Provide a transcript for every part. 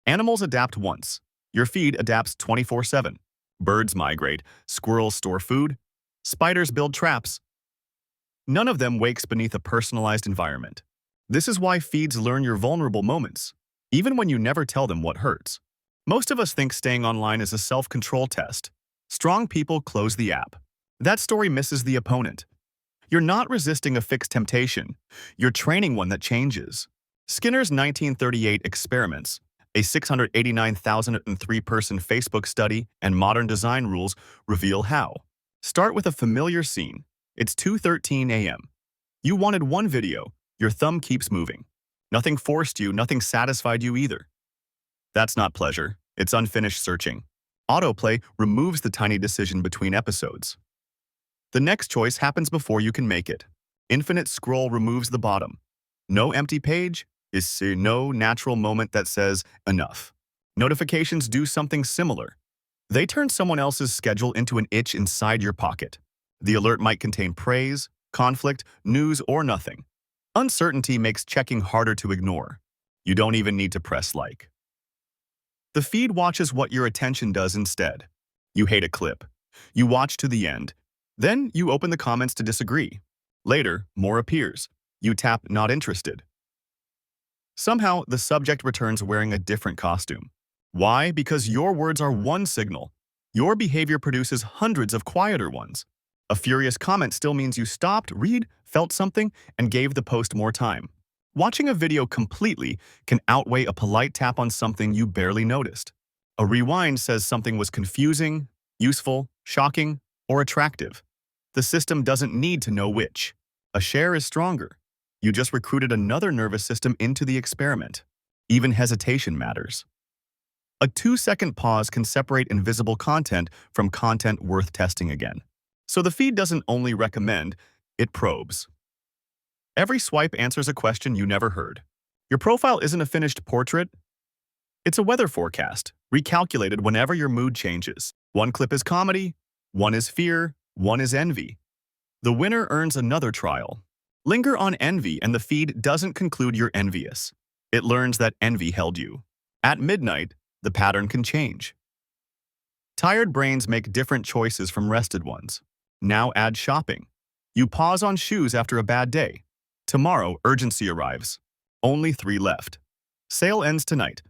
Animals adapt once. Your feed adapts 24/7. Birds migrate. Squirrels store food. Spiders build traps. None of them wakes beneath a personalized environment. This is why feeds learn your vulnerable moments, even when you never tell them what hurts. Most of us think staying online is a self-control test. Strong people close the app. That story misses the opponent. You're not resisting a fixed temptation. You're training one that changes. Skinner's 1938 experiments, a 689,003-person Facebook study, and modern design rules reveal how. Start with a familiar scene. It's 2:13 a.m. You wanted one video. Your thumb keeps moving. Nothing forced you, nothing satisfied you either. That's not pleasure. It's unfinished searching. Autoplay removes the tiny decision between episodes. The next choice happens before you can make it. Infinite scroll removes the bottom. No empty page is no natural moment that says enough. Notifications do something similar. They turn someone else's schedule into an itch inside your pocket. The alert might contain praise, conflict, news, or nothing. Uncertainty makes checking harder to ignore. You don't even need to press like. The feed watches what your attention does instead. You hate a clip. You watch to the end. Then you open the comments to disagree. Later, more appears. You tap not interested. Somehow, the subject returns wearing a different costume. Why? Because your words are one signal. Your behavior produces hundreds of quieter ones. A furious comment still means you stopped, read, felt something, and gave the post more time. Watching a video completely can outweigh a polite tap on something you barely noticed. A rewind says something was confusing, useful, shocking, or attractive. The system doesn't need to know which. A share is stronger. You just recruited another nervous system into the experiment. Even hesitation matters. A 2-second pause can separate invisible content from content worth testing again. So the feed doesn't only recommend, it probes. Every swipe answers a question you never heard. Your profile isn't a finished portrait. It's a weather forecast, recalculated whenever your mood changes. One clip is comedy, one is fear, one is envy. The winner earns another trial. Linger on envy and the feed doesn't conclude you're envious. It learns that envy held you. At midnight, the pattern can change. Tired brains make different choices from rested ones. Now add shopping. You pause on shoes after a bad day. Tomorrow, urgency arrives. Only 3 left. Sale ends tonight.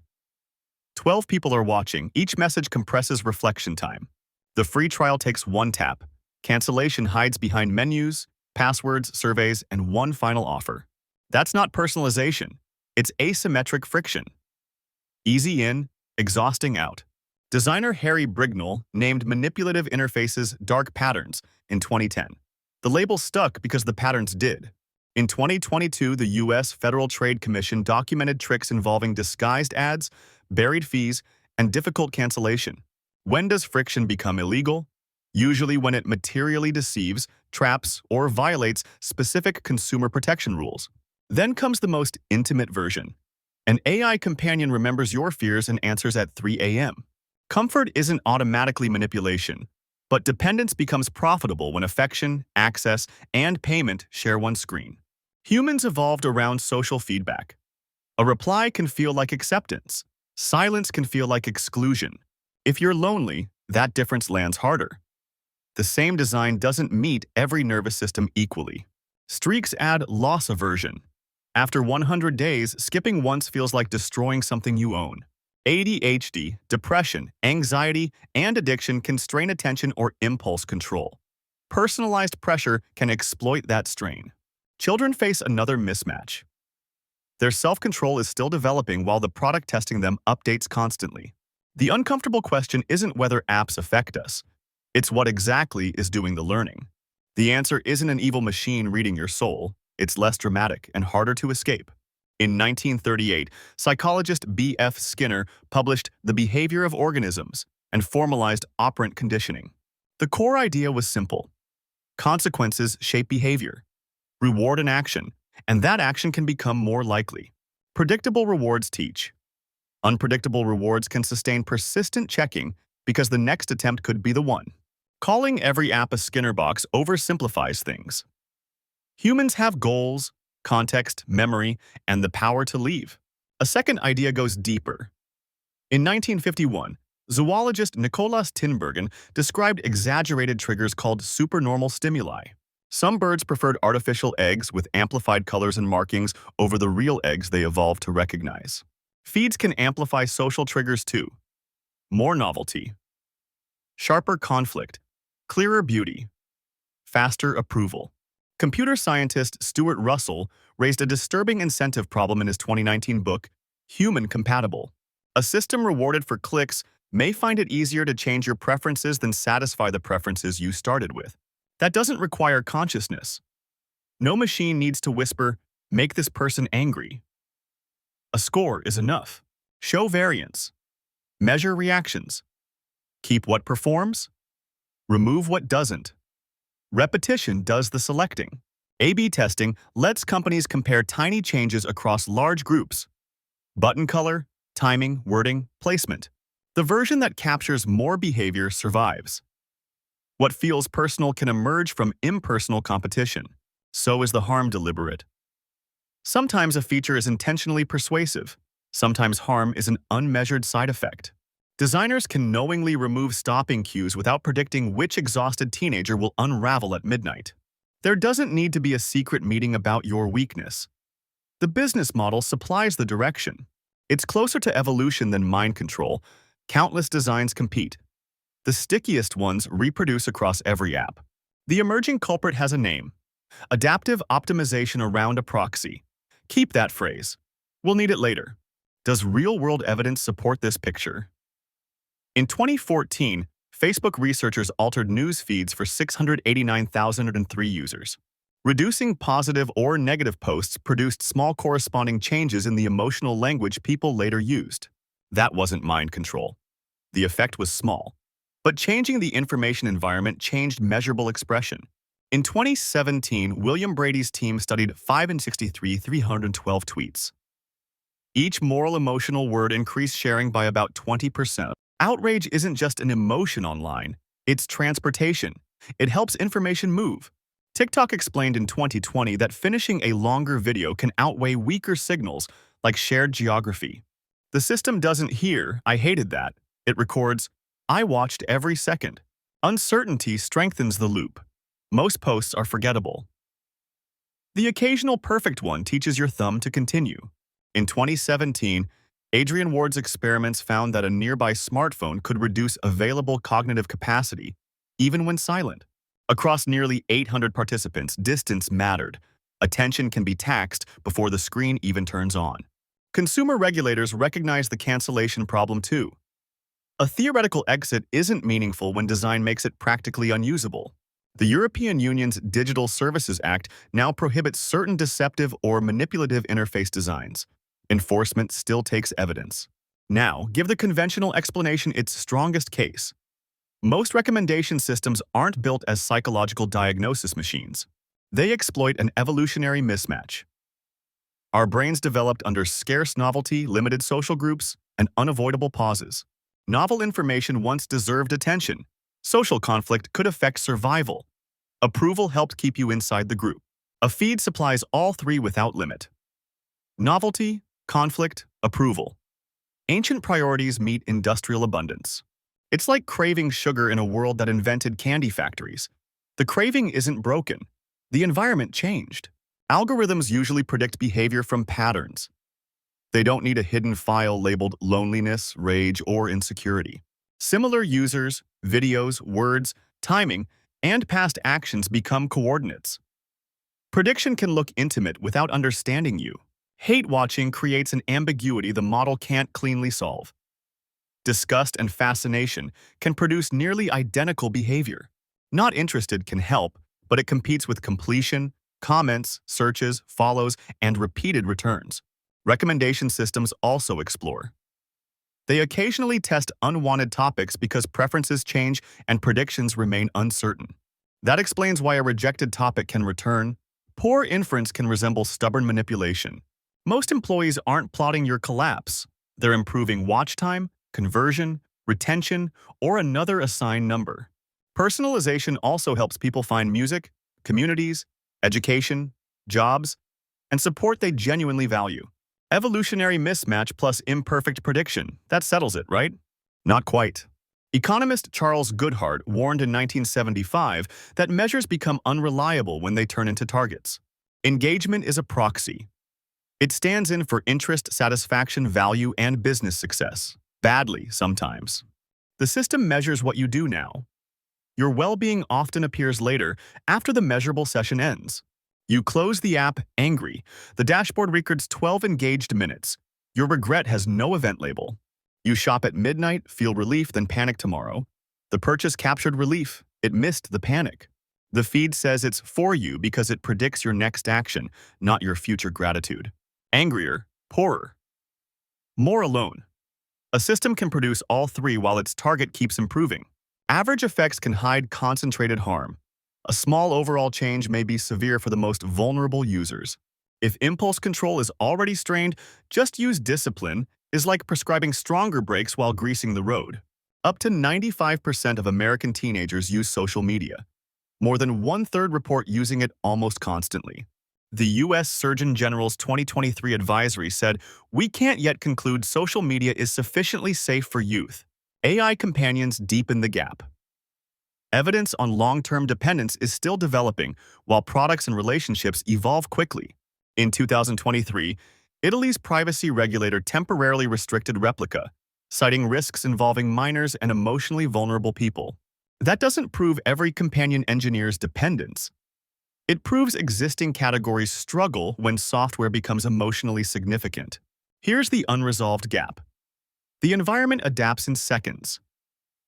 12 people are watching. Each message compresses reflection time. The free trial takes 1 tap. Cancellation hides behind menus, passwords, surveys, and one final offer. That's not personalization. It's asymmetric friction. Easy in, exhausting out. Designer Harry Brignall named manipulative interfaces dark patterns in 2010. The label stuck because the patterns did. In 2022, the U.S. Federal Trade Commission documented tricks involving disguised ads, buried fees, and difficult cancellation. When does friction become illegal? Usually when it materially deceives, traps, or violates specific consumer protection rules. Then comes the most intimate version. An AI companion remembers your fears and answers at 3 a.m. Comfort isn't automatically manipulation, but dependence becomes profitable when affection, access, and payment share one screen. Humans evolved around social feedback. A reply can feel like acceptance. Silence can feel like exclusion. If you're lonely, that difference lands harder. The same design doesn't meet every nervous system equally. Streaks add loss aversion. After 100 days, skipping once feels like destroying something you own. ADHD, depression, anxiety, and addiction can strain attention or impulse control. Personalized pressure can exploit that strain. Children face another mismatch. Their self-control is still developing while the product testing them updates constantly. The uncomfortable question isn't whether apps affect us. It's what exactly is doing the learning. The answer isn't an evil machine reading your soul. It's less dramatic and harder to escape. In 1938, psychologist B.F. Skinner published The Behavior of Organisms and formalized operant conditioning. The core idea was simple. Consequences shape behavior. Reward an action, and that action can become more likely. Predictable rewards teach. Unpredictable rewards can sustain persistent checking because the next attempt could be the one. Calling every app a Skinner box oversimplifies things. Humans have goals, context, memory, and the power to leave. A second idea goes deeper. In 1951, zoologist Nicolaus Tinbergen described exaggerated triggers called supernormal stimuli. Some birds preferred artificial eggs with amplified colors and markings over the real eggs they evolved to recognize. Feeds can amplify social triggers too. More novelty, sharper conflict, clearer beauty, faster approval. Computer scientist Stuart Russell raised a disturbing incentive problem in his 2019 book, Human Compatible. A system rewarded for clicks may find it easier to change your preferences than satisfy the preferences you started with. That doesn't require consciousness. No machine needs to whisper, "Make this person angry." A score is enough. Show variance. Measure reactions. Keep what performs. Remove what doesn't. Repetition does the selecting. A/B testing lets companies compare tiny changes across large groups. Button color, timing, wording, placement. The version that captures more behavior survives. What feels personal can emerge from impersonal competition. So is the harm deliberate. Sometimes a feature is intentionally persuasive. Sometimes harm is an unmeasured side effect. Designers can knowingly remove stopping cues without predicting which exhausted teenager will unravel at midnight. There doesn't need to be a secret meeting about your weakness. The business model supplies the direction. It's closer to evolution than mind control. Countless designs compete. The stickiest ones reproduce across every app. The emerging culprit has a name: adaptive optimization around a proxy. Keep that phrase. We'll need it later. Does real-world evidence support this picture? In 2014, Facebook researchers altered news feeds for 689,003 users. Reducing positive or negative posts produced small corresponding changes in the emotional language people later used. That wasn't mind control. The effect was small. But changing the information environment changed measurable expression. In 2017, William Brady's team studied 563,312 tweets. Each moral emotional word increased sharing by about 20%. Outrage isn't just an emotion online, it's transportation. It helps information move. TikTok explained in 2020 that finishing a longer video can outweigh weaker signals like shared geography. The system doesn't hear, "I hated that." It records, "I watched every second." Uncertainty strengthens the loop. Most posts are forgettable. The occasional perfect one teaches your thumb to continue. In 2017, Adrian Ward's experiments found that a nearby smartphone could reduce available cognitive capacity, even when silent. Across nearly 800 participants, distance mattered. Attention can be taxed before the screen even turns on. Consumer regulators recognize the cancellation problem too. A theoretical exit isn't meaningful when design makes it practically unusable. The European Union's Digital Services Act now prohibits certain deceptive or manipulative interface designs. Enforcement still takes evidence. Now, give the conventional explanation its strongest case. Most recommendation systems aren't built as psychological diagnosis machines. They exploit an evolutionary mismatch. Our brains developed under scarce novelty, limited social groups, and unavoidable pauses. Novel information once deserved attention. Social conflict could affect survival. Approval helped keep you inside the group. A feed supplies all three without limit. Novelty, conflict, approval. Ancient priorities meet industrial abundance. It's like craving sugar in a world that invented candy factories. The craving isn't broken. The environment changed. Algorithms usually predict behavior from patterns. They don't need a hidden file labeled loneliness, rage, or insecurity. Similar users, videos, words, timing, and past actions become coordinates. Prediction can look intimate without understanding you. Hate watching creates an ambiguity the model can't cleanly solve. Disgust and fascination can produce nearly identical behavior. Not interested can help, but it competes with completion, comments, searches, follows, and repeated returns. Recommendation systems also explore. They occasionally test unwanted topics because preferences change and predictions remain uncertain. That explains why a rejected topic can return. Poor inference can resemble stubborn manipulation. Most employees aren't plotting your collapse. They're improving watch time, conversion, retention, or another assigned number. Personalization also helps people find music, communities, education, jobs, and support they genuinely value. Evolutionary mismatch plus imperfect prediction. That settles it, right? Not quite. Economist Charles Goodhart warned in 1975 that measures become unreliable when they turn into targets. Engagement is a proxy. It stands in for interest, satisfaction, value, and business success. Badly, sometimes. The system measures what you do now. Your well-being often appears later, after the measurable session ends. You close the app angry. The dashboard records 12 engaged minutes. Your regret has no event label. You shop at midnight, feel relief, then panic tomorrow. The purchase captured relief. It missed the panic. The feed says it's for you because it predicts your next action, not your future gratitude. Angrier, poorer, more alone. A system can produce all three while its target keeps improving. Average effects can hide concentrated harm. A small overall change may be severe for the most vulnerable users. If impulse control is already strained, just use discipline is like prescribing stronger brakes while greasing the road. Up to 95% of American teenagers use social media. More than one-third report using it almost constantly. The U.S. Surgeon General's 2023 advisory said, "We can't yet conclude social media is sufficiently safe for youth. AI companions deepen the gap." Evidence on long-term dependence is still developing, while products and relationships evolve quickly. In 2023, Italy's privacy regulator temporarily restricted Replica, citing risks involving minors and emotionally vulnerable people. That doesn't prove every companion engineer's dependence. It proves existing categories struggle when software becomes emotionally significant. Here's the unresolved gap. The environment adapts in seconds.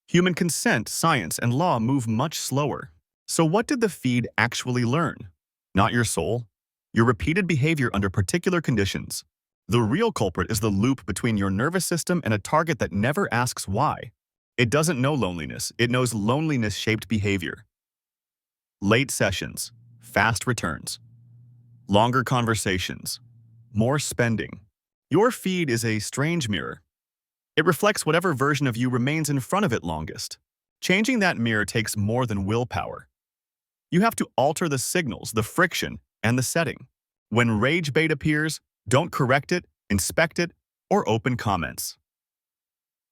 Human consent, science, and law move much slower. So what did the feed actually learn? Not your soul. Your repeated behavior under particular conditions. The real culprit is the loop between your nervous system and a target that never asks why. It doesn't know loneliness. It knows loneliness-shaped behavior. Late sessions. Fast returns. Longer conversations. More spending. Your feed is a strange mirror. It reflects whatever version of you remains in front of it longest. Changing that mirror takes more than willpower. You have to alter the signals, the friction, and the setting. When rage bait appears, don't correct it, inspect it, or open comments.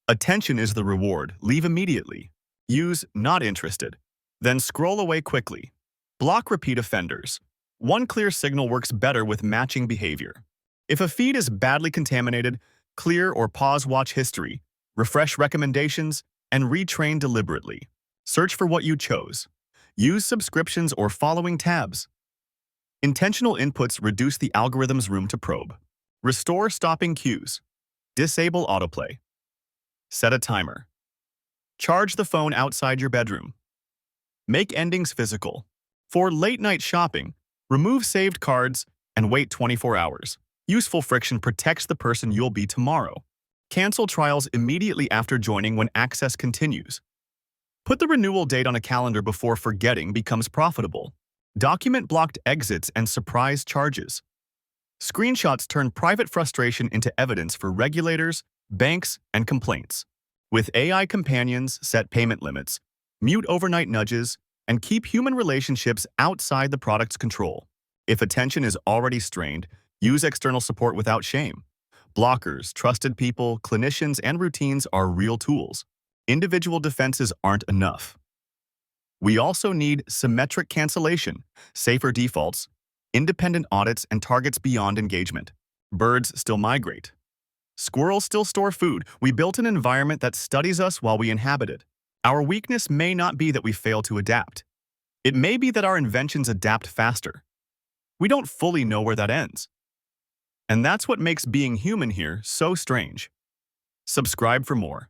Attention is the reward. Leave immediately. Use not interested. Then scroll away quickly. Block repeat offenders. One clear signal works better with matching behavior. If a feed is badly contaminated, clear or pause watch history, refresh recommendations, and retrain deliberately. Search for what you chose. Use subscriptions or following tabs. Intentional inputs reduce the algorithm's room to probe. Restore stopping cues. Disable autoplay. Set a timer. Charge the phone outside your bedroom. Make endings physical. For late-night shopping, remove saved cards and wait 24 hours. Useful friction protects the person you'll be tomorrow. Cancel trials immediately after joining when access continues. Put the renewal date on a calendar before forgetting becomes profitable. Document blocked exits and surprise charges. Screenshots turn private frustration into evidence for regulators, banks, and complaints. With AI companions, set payment limits, mute overnight nudges, and keep human relationships outside the product's control. If attention is already strained, use external support without shame. Blockers, trusted people, clinicians, and routines are real tools. Individual defenses aren't enough. We also need symmetric cancellation, safer defaults, independent audits, and targets beyond engagement. Birds still migrate. Squirrels still store food. We built an environment that studies us while we inhabit it. Our weakness may not be that we fail to adapt. It may be that our inventions adapt faster. We don't fully know where that ends. And that's what makes being human here so strange. Subscribe for more.